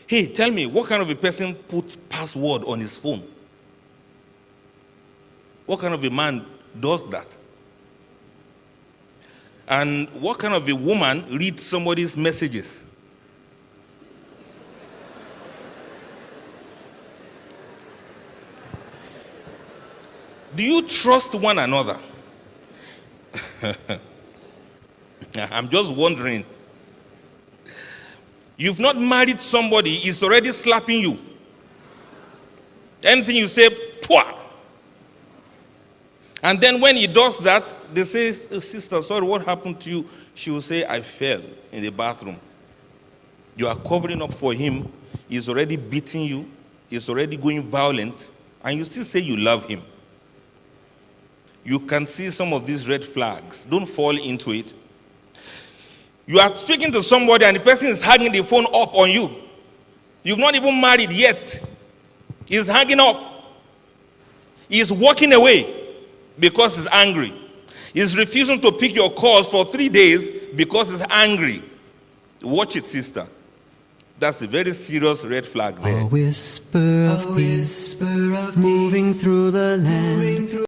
Hey, tell me, what kind of a person puts password on his phone? What kind of a man does that? And what kind of a woman reads somebody's messages? Do you trust one another? I'm just wondering. You've not married somebody, he's already slapping you. Anything you say, pwah. And then when he does that, they say, oh, sister, sorry, what happened to you? She will say, I fell in the bathroom. You are covering up for him. He's already beating you. He's already going violent. And you still say you love him. You can see some of these red flags. Don't fall into it. You are speaking to somebody and the person is hanging the phone up on you. You've not even married yet. He's hanging off. He's walking away because he's angry. He's refusing to pick your calls for 3 days because he's angry. Watch it, sister. That's a very serious red flag there. A whisper of peace moving through the land.